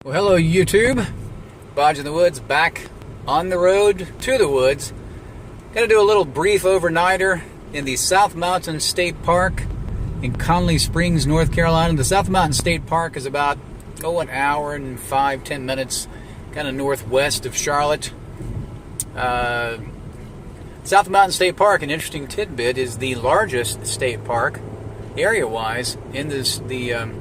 Well, hello YouTube. Bodge in the Woods, back on the road to the woods. Gonna do a little brief overnighter in the South Mountain State Park in Conley Springs, North Carolina. The South Mountain State Park is about, an hour and 5-10 minutes kind of northwest of Charlotte. South Mountain State Park, an interesting tidbit, is the largest state park area-wise in the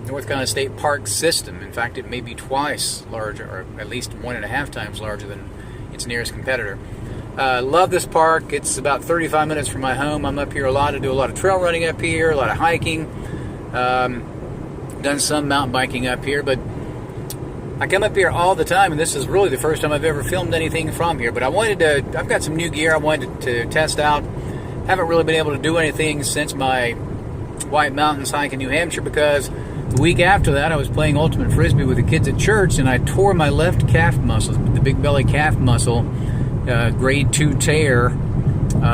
North Carolina State Park system. In fact, it may be twice larger, or at least 1.5 times larger than its nearest competitor. Love this park. It's about 35 minutes from my home. I'm up here a lot to do a lot of trail running up here, a lot of hiking. Done some mountain biking up here, but I come up here all the time, and this is really the first time I've ever filmed anything from here. But I've got some new gear I wanted to test out. Haven't really been able to do anything since my White Mountains hike in New Hampshire, because the week after that I was playing ultimate frisbee with the kids at church, and I tore my left calf muscle, the big belly calf muscle, grade 2 tear.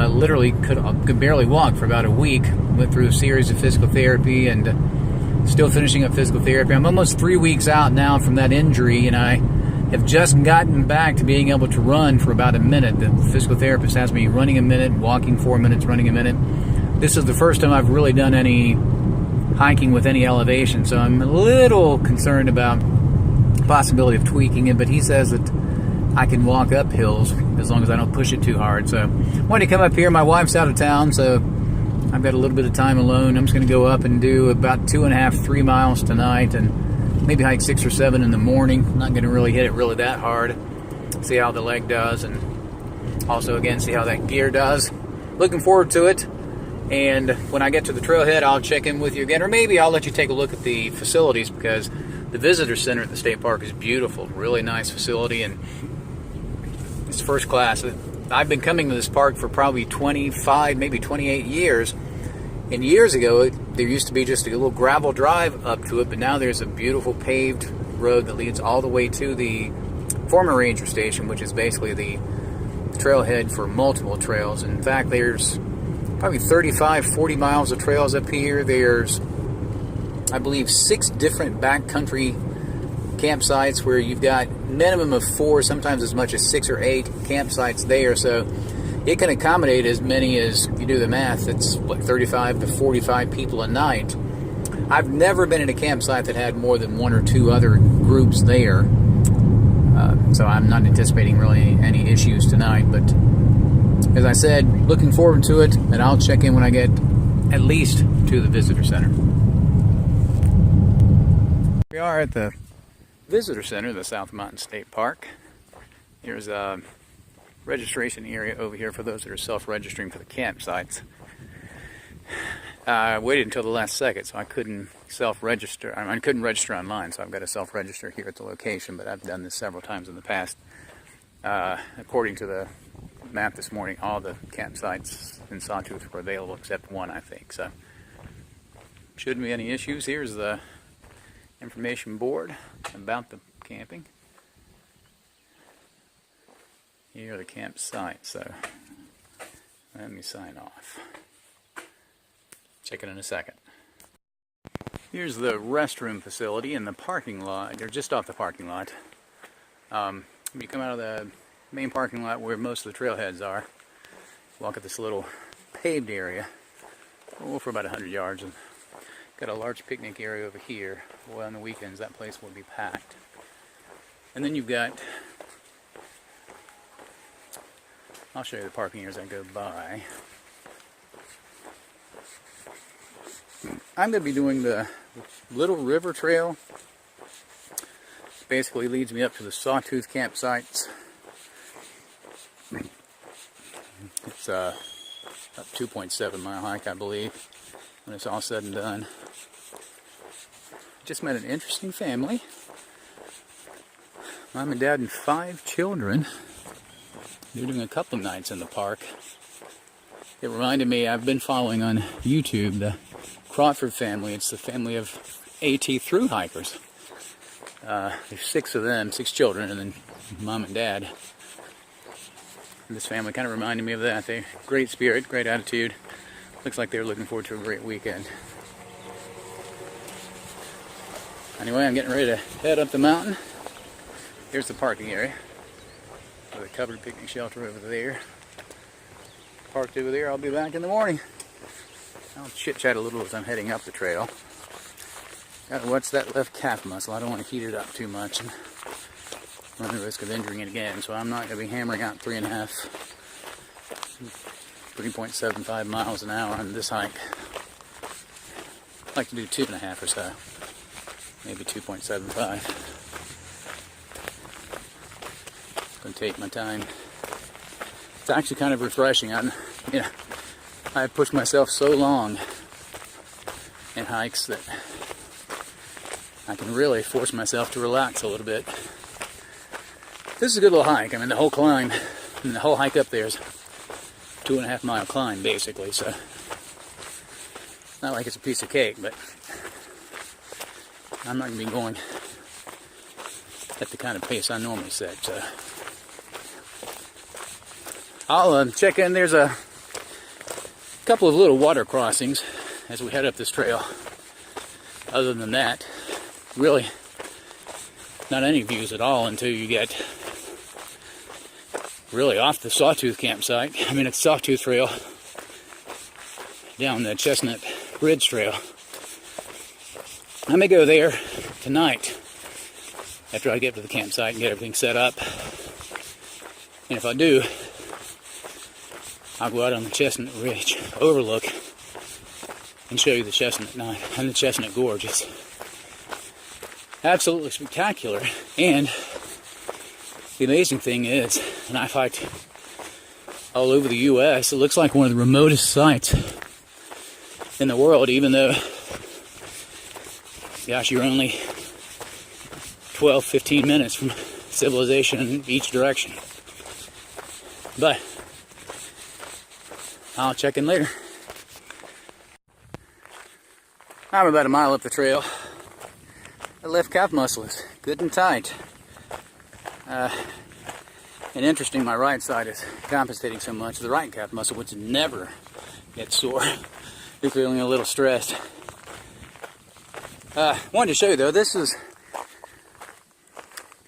Literally could barely walk for about a week. Went through a series of physical therapy and still finishing up physical therapy. I'm almost 3 weeks out now from that injury, and I have just gotten back to being able to run for about a minute. The physical therapist has me running a minute, walking 4 minutes, running a minute. This is the first time I've really done any hiking with any elevation, so I'm a little concerned about the possibility of tweaking it, but he says that I can walk up hills as long as I don't push it too hard. So I wanted to come up here. My wife's out of town, so I've got a little bit of time alone. I'm just going to go up and do about 2.5, 3 miles tonight, and maybe hike 6 or 7 in the morning. I'm not going to really hit it really that hard. See how the leg does, and also, again, see how that gear does. Looking forward to it. And when I get to the trailhead, I'll check in with you again, or maybe I'll let you take a look at the facilities, because the visitor center at the state park is beautiful. Really nice facility, and it's first class. I've been coming to this park for probably 25, maybe 28 years. And years ago, there used to be just a little gravel drive up to it, but now there's a beautiful paved road that leads all the way to the former ranger station, which is basically the trailhead for multiple trails. In fact, there's probably 35, 40 miles of trails up here. There's, I believe, 6 different backcountry campsites where you've got minimum of 4, sometimes as much as 6 or 8 campsites there. So it can accommodate as many as, you do the math, it's what, 35 to 45 people a night. I've never been in a campsite that had more than 1 or 2 other groups there. So I'm not anticipating really any issues tonight, but as I said, looking forward to it, and I'll check in when I get at least to the visitor center. We are at the visitor center of the South Mountain State Park. Here's a registration area over here for those that are self-registering for the campsites. I waited until the last second, so I couldn't self-register. I couldn't register online, so I've got to self-register here at the location, but I've done this several times in the past. According to the map this morning, all the campsites in Sawtooth were available except one, I think. So shouldn't be any issues. Here's the information board about the camping. Here are the campsites. So let me sign off. Check it in a second. Here's the restroom facility in the parking lot, or just off the parking lot. You come out of the main parking lot where most of the trailheads are. Walk up this little paved area, for about 100 yards, and got a large picnic area over here. Well, on the weekends that place will be packed. And then you've got, I'll show you the parking here as I go by. I'm going to be doing the Little River Trail. Basically leads me up to the Sawtooth campsites. It's a 2.7 mile hike, I believe, when it's all said and done. Just met an interesting family. Mom and Dad and 5 children. They're doing a couple of nights in the park. It reminded me, I've been following on YouTube the Crawford family. It's the family of AT thru hikers. There's 6 of them, 6 children, and then Mom and Dad. This family kind of reminded me of that. They great spirit, great attitude. Looks like they're looking forward to a great weekend. Anyway, I'm getting ready to head up the mountain. Here's the parking area with a covered picnic shelter over there. Parked over there. I'll be back in the morning. I'll chit-chat a little as I'm heading up the trail. Gotta watch that left calf muscle. I don't want to heat it up too much and run the risk of injuring it again. So I'm not going to be hammering out 3.75 miles an hour on this hike. I'd like to do 2.5 or so. Maybe 2.75. Going to take my time. It's actually kind of refreshing. I've pushed myself so long in hikes that I can really force myself to relax a little bit. This is a good little hike. I mean, the whole climb, the whole hike up there is 2.5 mile climb, basically. So, it's not like it's a piece of cake, but I'm not going to be going at the kind of pace I normally set. So, I'll check in. There's a couple of little water crossings as we head up this trail. Other than that, really not any views at all until you get really off the Sawtooth campsite. I mean, it's Sawtooth Trail down the Chestnut Ridge Trail. I may go there tonight after I get to the campsite and get everything set up. And if I do, I'll go out on the Chestnut Ridge overlook and show you the Chestnut and the Chestnut Gorge. It's absolutely spectacular. And the amazing thing is, and I've hiked all over the U.S., it looks like one of the remotest sites in the world, even though, gosh, you're only 12, 15 minutes from civilization in each direction. But I'll check in later. I'm about a mile up the trail. The left calf muscle is good and tight. And interesting, my right side is compensating so much. The right calf muscle, which never gets sore, is feeling a little stressed. Wanted to show you though, this is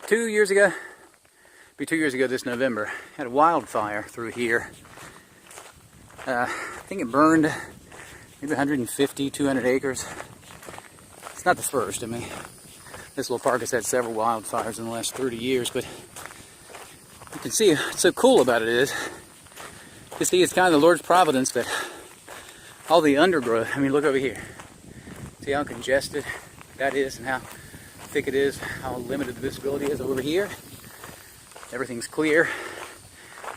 2 years ago. Be 2 years ago this November. Had a wildfire through here. I think it burned maybe 150, 200 acres. It's not the first. I mean, this little park has had several wildfires in the last 30 years, but you can see what's so cool about it is, you see it's kind of the Lord's providence that all the undergrowth, I mean, look over here. See how congested that is and how thick it is, how limited the visibility is over here. Everything's clear.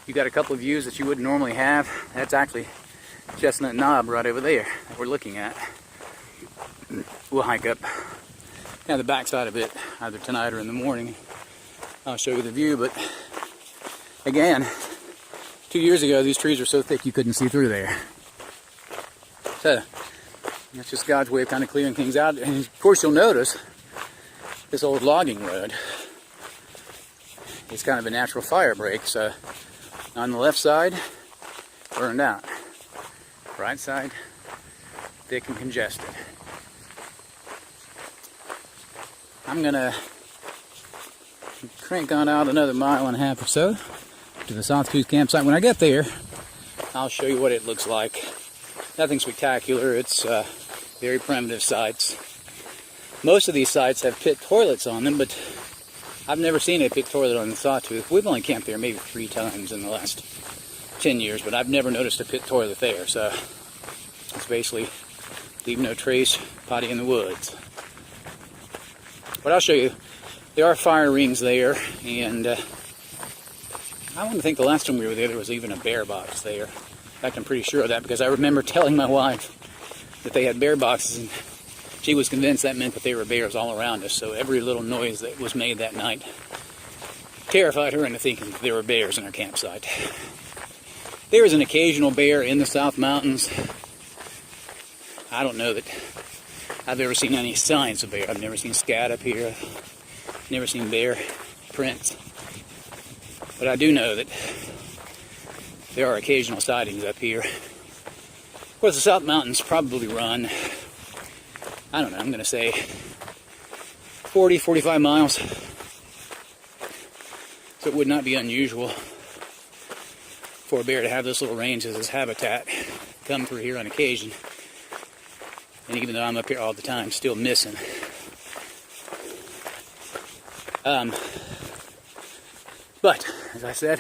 You got a couple of views that you wouldn't normally have. That's actually Chestnut Knob right over there that we're looking at. We'll hike up the backside of it either tonight or in the morning. I'll show you the view, but again, 2 years ago these trees were so thick you couldn't see through there. So that's just God's way of kind of clearing things out. And of course you'll notice this old logging road is kind of a natural fire break. So on the left side, burned out. Right side, thick and congested. I'm gonna crank on out another 1.5 miles or so to the Sawtooth campsite. When I get there, I'll show you what it looks like. Nothing spectacular. It's very primitive sites. Most of these sites have pit toilets on them, but I've never seen a pit toilet on the Sawtooth. We've only camped there maybe 3 times in the last 10 years, but I've never noticed a pit toilet there. So it's basically leave no trace, potty in the woods. But I'll show you. There are fire rings there, and I want to think the last time we were there was even a bear box there. In fact, I'm pretty sure of that because I remember telling my wife that they had bear boxes, and she was convinced that meant that there were bears all around us. So every little noise that was made that night terrified her into thinking that there were bears in our campsite. There is an occasional bear in the South Mountains. I don't know that I've ever seen any signs of bear. I've never seen scat up here. Never seen bear prints. But I do know that there are occasional sightings up here. Of course, the South Mountains probably run, I don't know, I'm going to say 40, 45 miles. So it would not be unusual for a bear to have this little range as his habitat, come through here on occasion. And even though I'm up here all the time, still missing. But, as I said,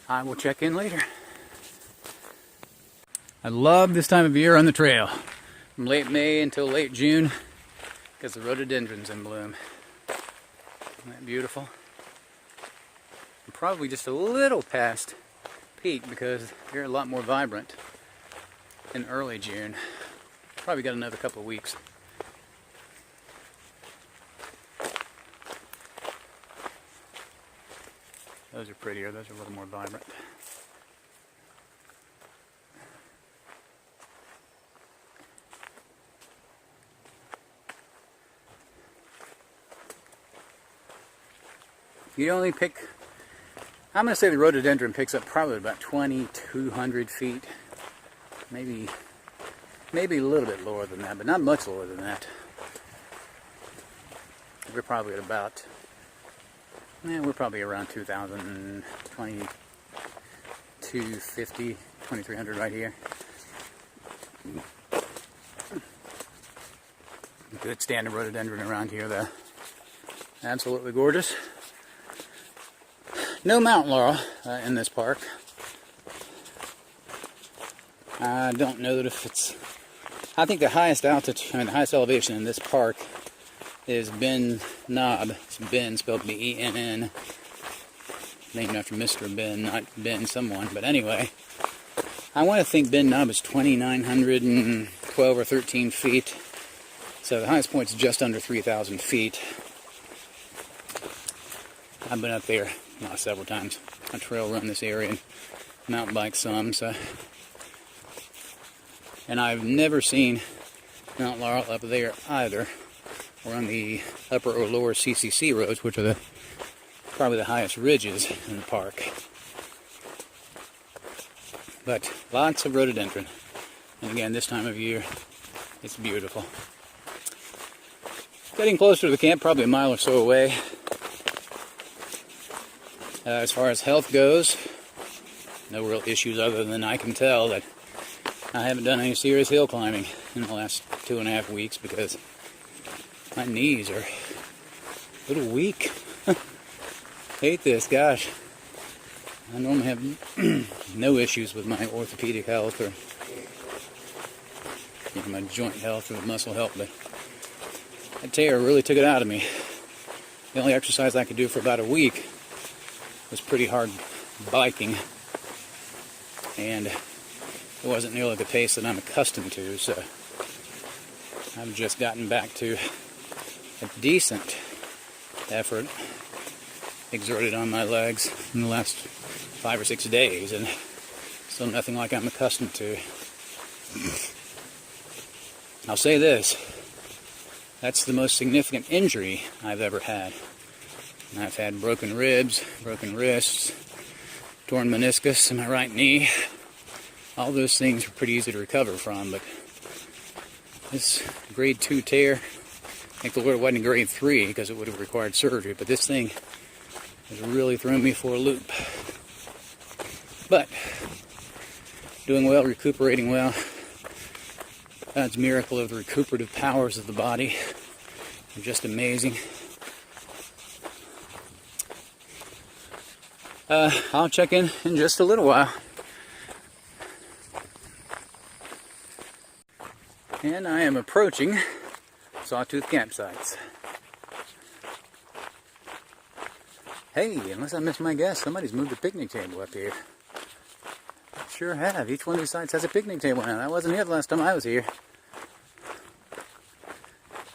I will check in later. I love this time of year on the trail. From late May until late June, because the rhododendron's in bloom. Isn't that beautiful? I'm probably just a little past peak because they're a lot more vibrant in early June. Probably got another couple of weeks. Those are prettier, those are a little more vibrant. You only pick, I'm going to say the rhododendron picks up probably about 2,200 feet. Maybe a little bit lower than that, but not much lower than that. We're probably at about, we're probably around 2,000, 2,250, 2,300 right here. Good standard rhododendron around here, though. Absolutely gorgeous. No mountain laurel in this park. I don't know that if it's... I think the highest altitude, the highest elevation in this park is Ben Knob. It's Ben, spelled B-E-N-N. Named after Mr. Ben, not Ben someone. But anyway, I want to think Ben Knob is 2,912 or 13 feet. So the highest point is just under 3,000 feet. I've been up there several times. I trail run this area and mountain bike some. So. And I've never seen Mount Laurel up there either, or on the upper or lower CCC roads, which are probably the highest ridges in the park. But lots of rhododendron. And again, this time of year, it's beautiful. Getting closer to the camp, probably a mile or so away. As far as health goes, no real issues other than I can tell that I haven't done any serious hill climbing in the last 2.5 weeks because my knees are a little weak. Hate this, gosh. I normally have no issues with my orthopedic health or my joint health or muscle health, but that tear really took it out of me. The only exercise I could do for about a week was pretty hard biking, and it wasn't nearly the pace that I'm accustomed to, so I've just gotten back to a decent effort exerted on my legs in the last 5 or 6 days, and still nothing like I'm accustomed to. I'll say this, that's the most significant injury I've ever had. I've had broken ribs, broken wrists, torn meniscus in my right knee. All those things were pretty easy to recover from, but this grade 2 tear, thank the Lord it wasn't a grade 3 because it would have required surgery, but this thing has really thrown me for a loop. But, doing well, recuperating well. God's miracle of the recuperative powers of the body are just amazing. I'll check in just a little while. And I am approaching Sawtooth campsites. Hey, unless I missed my guess, somebody's moved a picnic table up here. Sure have. Each one of these sites has a picnic table now. That wasn't here the last time I was here.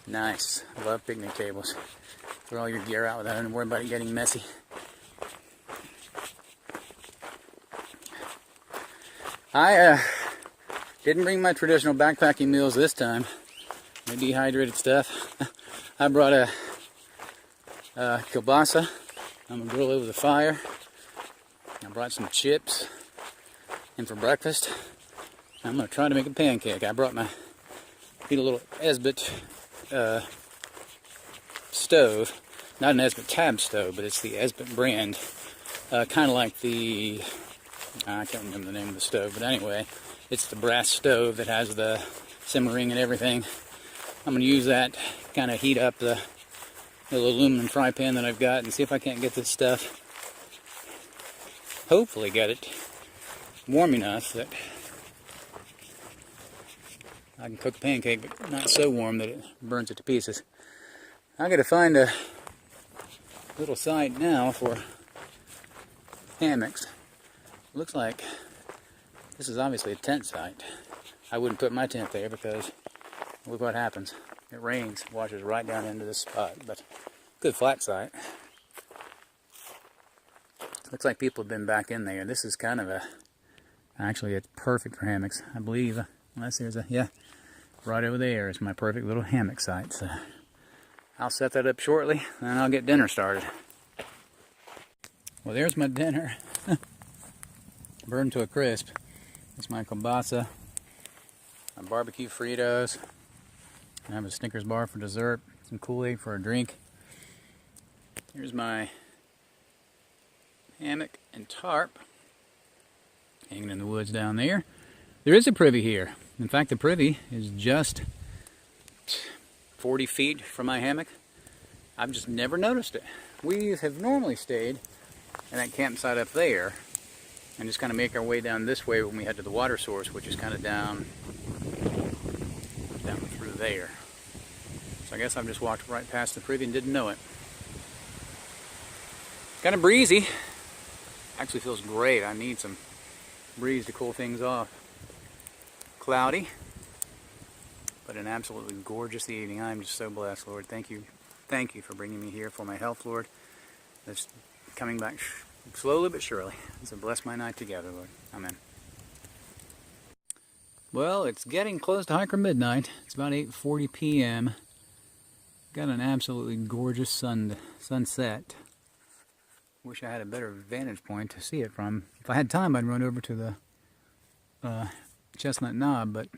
Nice. Love picnic tables. Throw all your gear out without having to worry about it getting messy. I didn't bring my traditional backpacking meals this time. My dehydrated stuff. I brought a kielbasa. I'm gonna grill over the fire. I brought some chips. And for breakfast, I'm gonna try to make a pancake. I brought my little Esbit stove. not an Esbit tab stove, but it's the Esbit brand. Kind of like the, I can't remember the name of the stove, but anyway, it's the brass stove that has the simmer ring and everything. I'm going to use that, kind of heat up the little aluminum fry pan that I've got and see if I can't get this stuff, hopefully get it warm enough that I can cook a pancake, but not so warm that it burns it to pieces. I got to find a little site now for hammocks. Looks like this is obviously a tent site. I wouldn't put my tent there because look what happens. It rains, washes right down into this spot, but good flat site. Looks like people have been back in there. This is kind of actually it's perfect for hammocks, I believe. Unless there's yeah, right over there is my perfect little hammock site. So I'll set that up shortly and I'll get dinner started. Well, there's my dinner. Burned to a crisp. It's my kielbasa, my barbecue Fritos. I have a Snickers bar for dessert, some Kool-Aid for a drink. Here's my hammock and tarp hanging in the woods down there. There is a privy here. In fact, the privy is just 40 feet from my hammock. I've just never noticed it. We have normally stayed in that campsite up there and just kind of make our way down this way when we head to the water source, which is kind of down through there. So I guess I've just walked right past the privy and didn't know it. Kind of breezy. Actually feels great. I need some breeze to cool things off. Cloudy, but an absolutely gorgeous evening. I'm just so blessed, Lord. Thank you for bringing me here for my health, Lord. It's coming back slowly but surely. So bless my night together, Lord. Amen. Well, it's getting close to hiker midnight. It's about 8:40 p.m. Got an absolutely gorgeous sunset. Wish I had a better vantage point to see it from. If I had time, I'd run over to the Chestnut Knob, but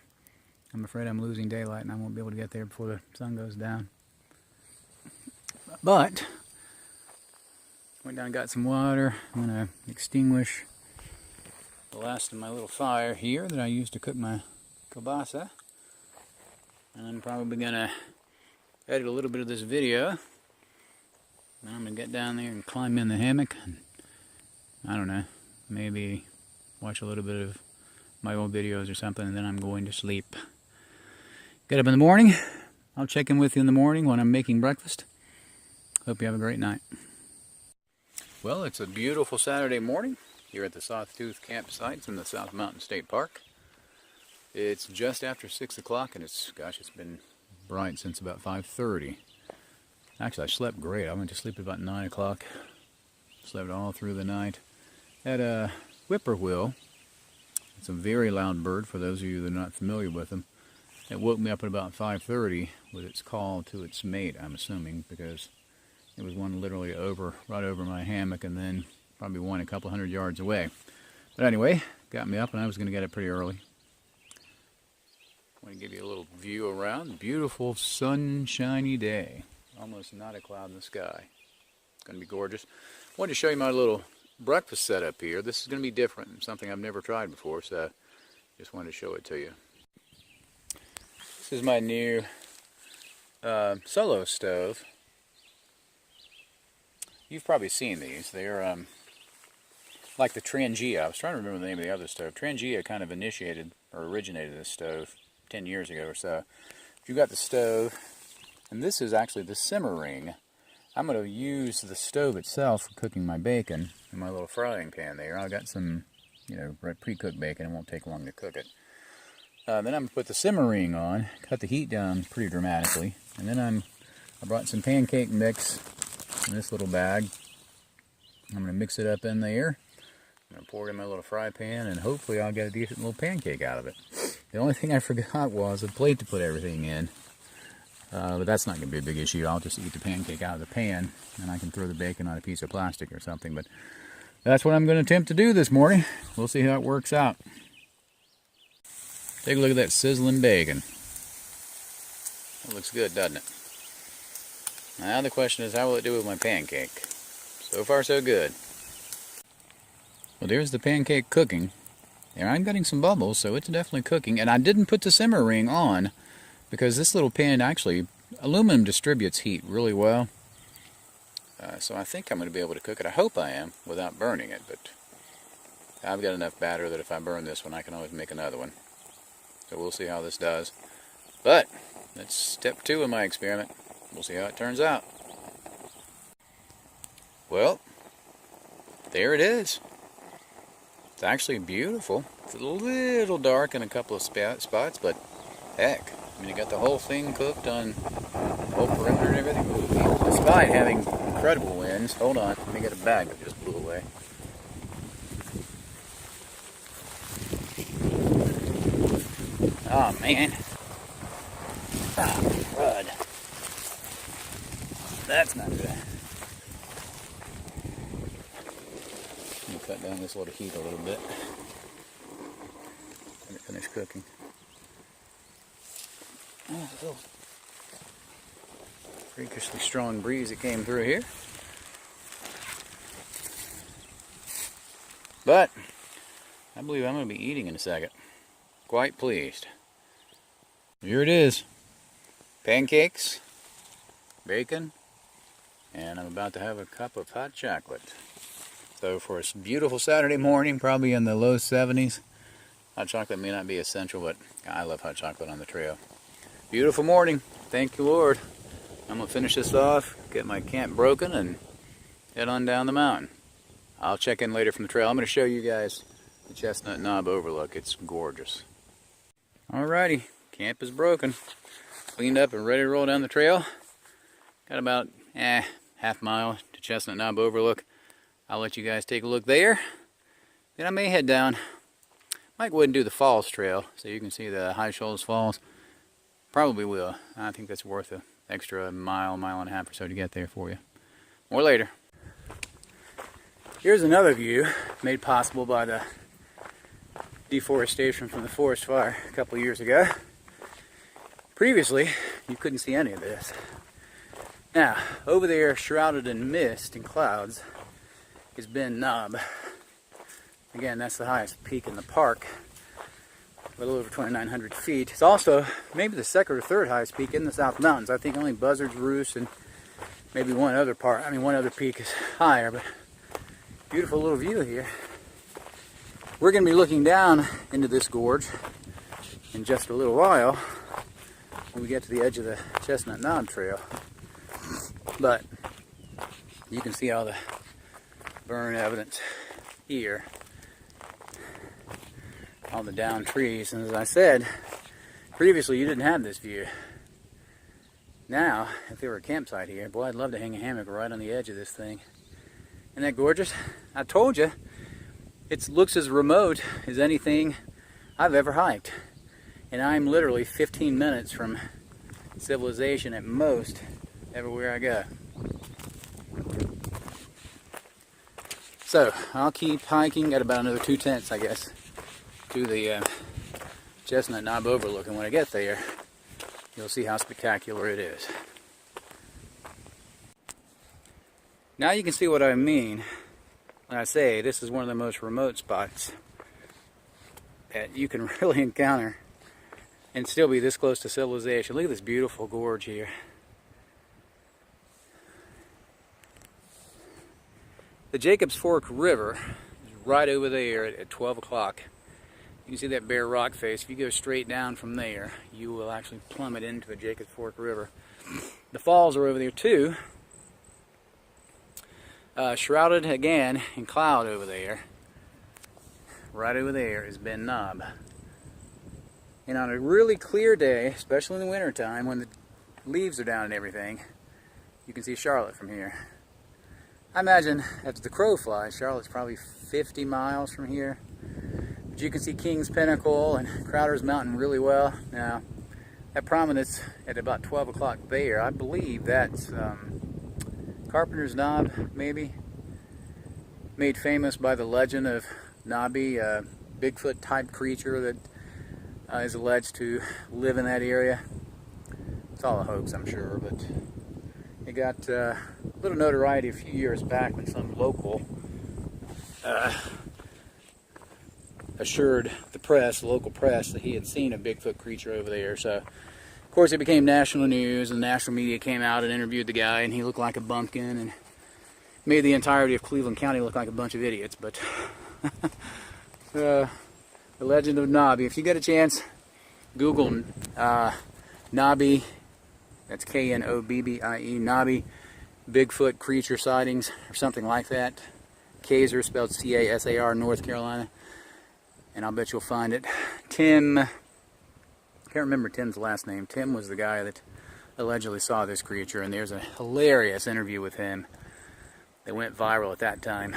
I'm afraid I'm losing daylight and I won't be able to get there before the sun goes down. But went down and got some water. I'm going to extinguish the last of my little fire here that I used to cook my kielbasa. And I'm probably going to edit a little bit of this video. And I'm going to get down there and climb in the hammock. And, I don't know, maybe watch a little bit of my old videos or something, and then I'm going to sleep. Get up in the morning. I'll check in with you in the morning when I'm making breakfast. Hope you have a great night. Well, it's a beautiful Saturday morning here at the Sawtooth Campsites in the South Mountain State Park. It's just after 6 o'clock, and it's been bright since about 5:30. Actually, I slept great. I went to sleep at about 9 o'clock. Slept all through the night. Had a whippoorwill. It's a very loud bird for those of you that are not familiar with them. It woke me up at about 5:30 with its call to its mate, I'm assuming, because it was one literally right over my hammock and then probably one a couple hundred yards away. But anyway, got me up and I was going to get up pretty early. I want to give you a little view around. Beautiful sunshiny day. Almost not a cloud in the sky. It's going to be gorgeous. I wanted to show you my little breakfast setup here. This is going to be different, something I've never tried before, so just wanted to show it to you. This is my new solo stove. You've probably seen these. They're like the Trangia. I was trying to remember the name of the other stove. Trangia kind of originated this stove 10 years ago or so. You got the stove, and this is actually the simmer ring. I'm going to use the stove itself for cooking my bacon in my little frying pan there. I got some, pre-cooked bacon. It won't take long to cook it. Then I'm going to put the simmer ring on, cut the heat down pretty dramatically, and then I brought some pancake mix in this little bag. I'm going to mix it up in there. I'm going to pour it in my little fry pan, and hopefully I'll get a decent little pancake out of it. The only thing I forgot was a plate to put everything in. But that's not going to be a big issue. I'll just eat the pancake out of the pan, and I can throw the bacon on a piece of plastic or something. But that's what I'm going to attempt to do this morning. We'll see how it works out. Take a look at that sizzling bacon. That looks good, doesn't it? Now the question is, how will it do with my pancake? So far so good. Well, there's the pancake cooking. And I'm getting some bubbles, so it's definitely cooking. And I didn't put the simmer ring on because this little pan actually, aluminum distributes heat really well. So I think I'm going to be able to cook it. I hope I am without burning it, but I've got enough batter that if I burn this one, I can always make another one. So we'll see how this does. But that's step 2 in my experiment. We'll see how it turns out. Well, there it is. It's actually beautiful. It's a little dark in a couple of spots, but heck, I mean, you got the whole thing cooked on the whole perimeter and everything. Ooh, despite having incredible winds. Hold on, let me get a bag that just blew away. Oh man. Oh, crud. That's not good. Let me cut down this little heat a little bit. Let me finish cooking. Oh, a little freakishly strong breeze that came through here. But I believe I'm going to be eating in a second. Quite pleased. Here it is. Pancakes, bacon, and I'm about to have a cup of hot chocolate. So for a beautiful Saturday morning, probably in the low 70s, hot chocolate may not be essential, but I love hot chocolate on the trail. Beautiful morning. Thank you, Lord. I'm going to finish this off, get my camp broken, and head on down the mountain. I'll check in later from the trail. I'm going to show you guys the Chestnut Knob overlook. It's gorgeous. Alrighty, camp is broken. Cleaned up and ready to roll down the trail. Got about half mile to Chestnut Knob overlook. I'll let you guys take a look there. Then I may head down. Might go ahead and do the Falls Trail so you can see the High Shoals Falls. Probably will. I think that's worth an extra mile and a half or so to get there for you. More later. Here's another view made possible by the deforestation from the forest fire a couple of years ago. Previously, you couldn't see any of this. Now, over there, shrouded in mist and clouds, is Bend Knob. Again, that's the highest peak in the park, a little over 2,900 feet. It's also maybe the second or third highest peak in the South Mountains. I think only Buzzard's Roost and maybe one other peak is higher, but beautiful little view here. We're going to be looking down into this gorge in just a little while when we get to the edge of the Chestnut Knob Trail. But you can see all the burn evidence here. All the downed trees. And as I said, previously you didn't have this view. Now, if there were a campsite here, boy, I'd love to hang a hammock right on the edge of this thing. Isn't that gorgeous? I told you, it looks as remote as anything I've ever hiked. And I'm literally 15 minutes from civilization at most, everywhere I go. So, I'll keep hiking at about another 2 tenths, I guess, to the Chestnut Knob overlook. And when I get there, you'll see how spectacular it is. Now you can see what I mean when I say this is one of the most remote spots that you can really encounter and still be this close to civilization. Look at this beautiful gorge here. The Jacobs Fork River is right over there at 12 o'clock. You can see that bare rock face. If you go straight down from there, you will actually plummet into the Jacobs Fork River. The falls are over there too. Shrouded again in cloud over there. Right over there is Bend Knob. And on a really clear day, especially in the wintertime when the leaves are down and everything, you can see Charlotte from here. I imagine as the crow flies, Charlotte's probably 50 miles from here. But you can see King's Pinnacle and Crowder's Mountain really well. Now, that prominence at about 12 o'clock there, I believe that's Carpenter's Knob, maybe. Made famous by the legend of Nobby, a Bigfoot-type creature that is alleged to live in that area. It's all a hoax, I'm sure, but It got a little notoriety a few years back when some local assured the press, the local press, that he had seen a Bigfoot creature over there. So, of course, it became national news, and national media came out and interviewed the guy, and he looked like a bumpkin and made the entirety of Cleveland County look like a bunch of idiots. But the legend of Nobby. If you get a chance, Google Nobby. That's K-N-O-B-B-I-E, Nobby, Bigfoot creature sightings, or something like that. Casar, spelled C-A-S-A-R, North Carolina. And I'll bet you'll find it. Tim, I can't remember Tim's last name. Tim was the guy that allegedly saw this creature, and there's a hilarious interview with him that went viral at that time.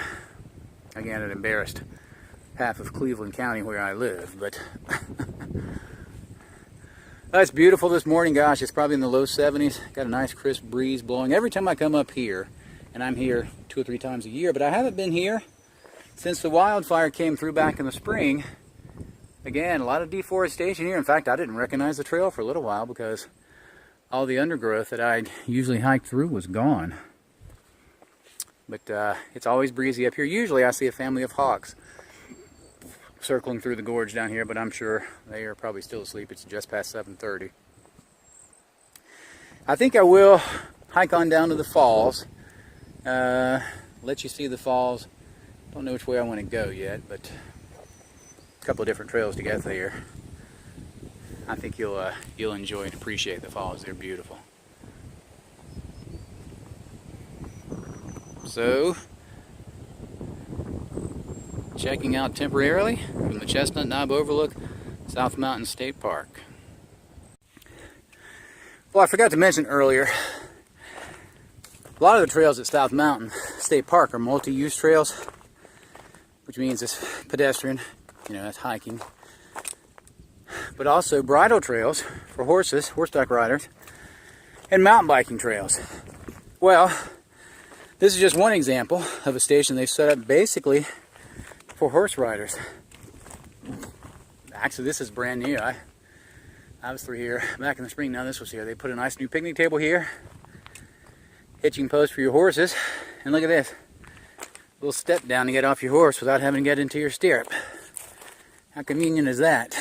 Again, it embarrassed half of Cleveland County where I live, but... It's beautiful this morning. Gosh, it's probably in the low 70s. Got a nice crisp breeze blowing. Every time I come up here, and I'm here 2 or 3 times a year, but I haven't been here since the wildfire came through back in the spring. Again, a lot of deforestation here. In fact, I didn't recognize the trail for a little while because all the undergrowth that I'd usually hike through was gone. But it's always breezy up here. Usually I see a family of hawks circling through the gorge down here, but I'm sure they are probably still asleep. It's just past 7:30. I think I will hike on down to the falls, let you see the falls. Don't know which way I want to go yet, but a couple of different trails to get there. I think you'll enjoy and appreciate the falls. They're beautiful. So, checking out temporarily from the Chestnut Knob Overlook, South Mountain State Park. Well, I forgot to mention earlier, a lot of the trails at South Mountain State Park are multi-use trails, which means it's pedestrian, that's hiking, but also bridle trails for horses, horseback riders, and mountain biking trails. Well, this is just one example of a station they've set up basically for horse riders. Actually, this is brand new. I was through here back in the spring. Now this was here. They put a nice new picnic table here, hitching post for your horses, and look at this. A little step down to get off your horse without having to get into your stirrup. How convenient is that?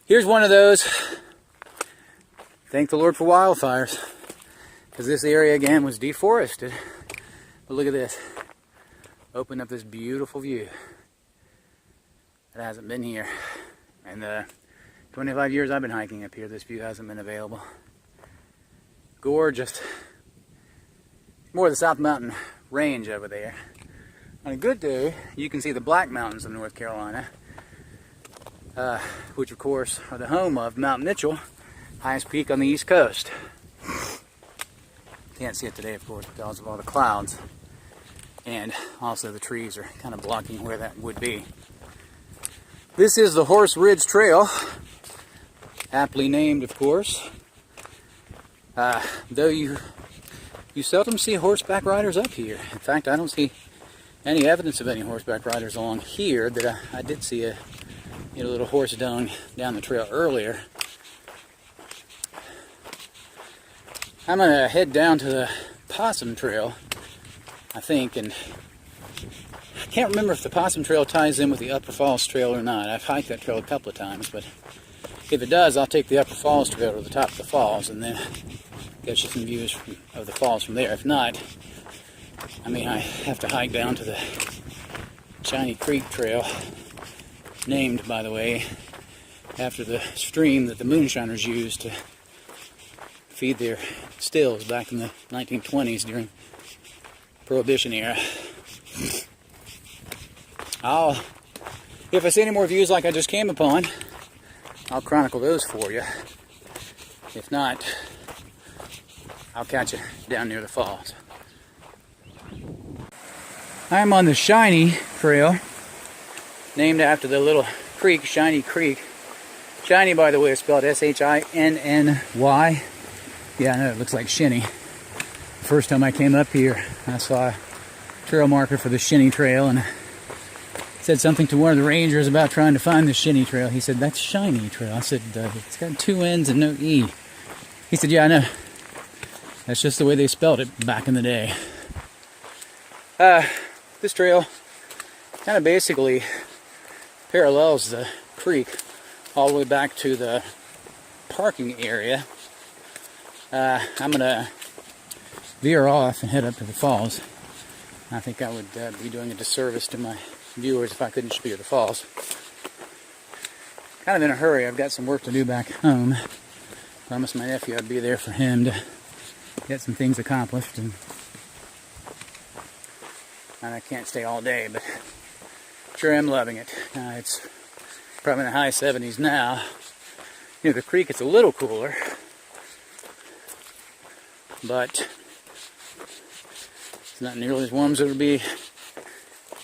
Here's one of those. Thank the Lord for wildfires, because this area again was deforested. But look at this. Open up this beautiful view. It hasn't been here. And 25 years I've been hiking up here, this view hasn't been available. Gorgeous. More of the South Mountain range over there. On a good day, you can see the Black Mountains of North Carolina, which of course are the home of Mount Mitchell, highest peak on the East Coast. Can't see it today, of course, because of all the clouds. And also the trees are kind of blocking where that would be. This is the Horse Ridge Trail, aptly named, of course. Though you seldom see horseback riders up here. In fact, I don't see any evidence of any horseback riders along here. That I did see a little horse dung down the trail earlier. I'm going to head down to the Possum Trail, I think, and I can't remember if the Possum Trail ties in with the Upper Falls Trail or not. I've hiked that trail a couple of times, but if it does, I'll take the Upper Falls Trail to the top of the falls and then get you some views of the falls from there. If not, I have to hike down to the Shiny Creek Trail, named, by the way, after the stream that the moonshiners used to feed their stills back in the 1920s during Prohibition era. If I see any more views like I just came upon, I'll chronicle those for you. If not, I'll catch you down near the falls. I'm on the Shiny Trail, named after the little creek, Shiny Creek. Shiny, by the way, is spelled S-H-I-N-N-Y. Yeah, I know, it looks like shinny. First time I came up here, I saw a trail marker for the Shinny Trail, and said something to one of the rangers about trying to find the Shinny Trail. He said, "That's Shiny Trail." I said, "It's got 2 N's and no E." He said, "Yeah, I know. That's just the way they spelled it back in the day. This trail kind of basically parallels the creek all the way back to the parking area. I'm going to veer off and head up to the falls. I think I would be doing a disservice to my viewers if I couldn't show you the falls. Kind of in a hurry. I've got some work to do back home. Promised my nephew I'd be there for him to get some things accomplished, and I can't stay all day, but sure am loving it. It's probably in the high 70s now. You know, the creek is a little cooler, but it's not nearly as warm as it would be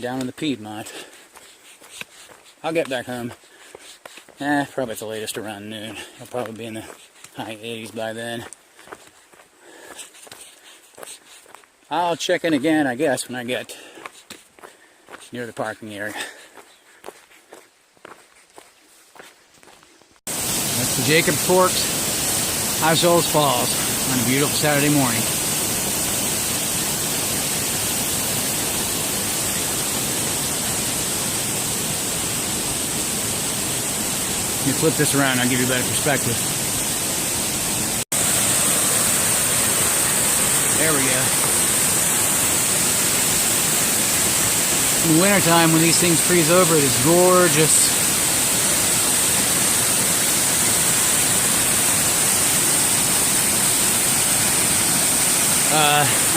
down in the Piedmont. I'll get back home. Probably at the latest around noon. I'll probably be in the high 80s by then. I'll check in again, I guess, when I get near the parking area. That's the Jacob Forks High Shoals Falls on a beautiful Saturday morning. Let me flip this around, I'll give you a better perspective. There we go. In the wintertime, when these things freeze over, it is gorgeous.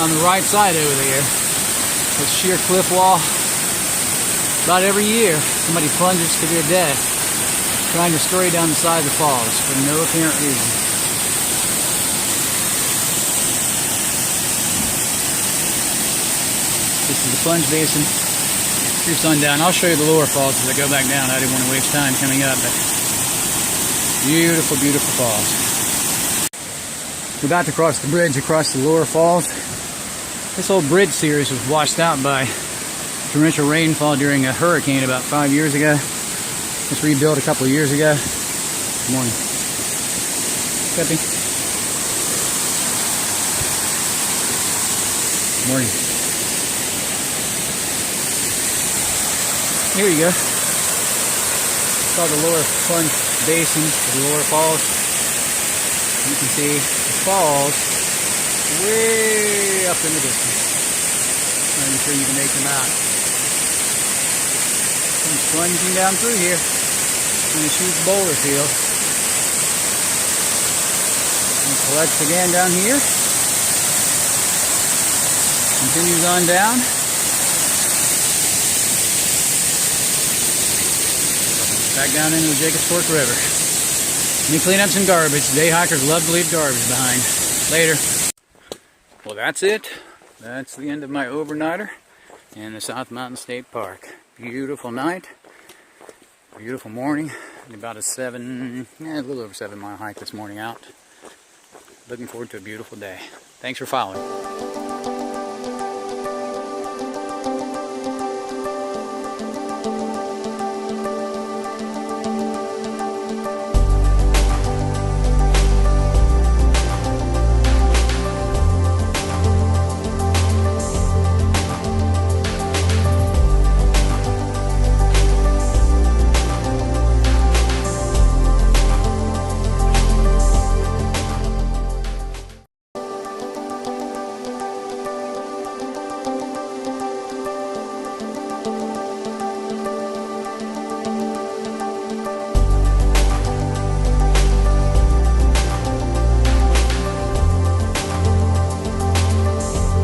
On the right side over there, this sheer cliff wall, about every year, somebody plunges to their death trying to scurry down the side of the falls for no apparent reason. This is the plunge basin through sundown. I'll show you the lower falls as I go back down. I didn't want to waste time coming up, but beautiful, beautiful falls. We're about to cross the bridge across the lower falls. This old bridge series was washed out by torrential rainfall during a hurricane about 5 years ago. It was rebuilt a couple of years ago. Good morning. Peppy. Good morning. Here you go. It's called the lower plunge basin, the lower falls. You can see the falls way up in the distance. I'm sure you can make them out. I'm plunging down through here in this huge boulder field. And collects again down here. Continues on down. Back down into the Jacobs Fork River. Let me clean up some garbage. Day hikers love to leave garbage behind. Later. Well, that's it. That's the end of my overnighter in the South Mountain State Park. Beautiful night. Beautiful morning. About a little over 7 mile hike this morning out. Looking forward to a beautiful day. Thanks for following.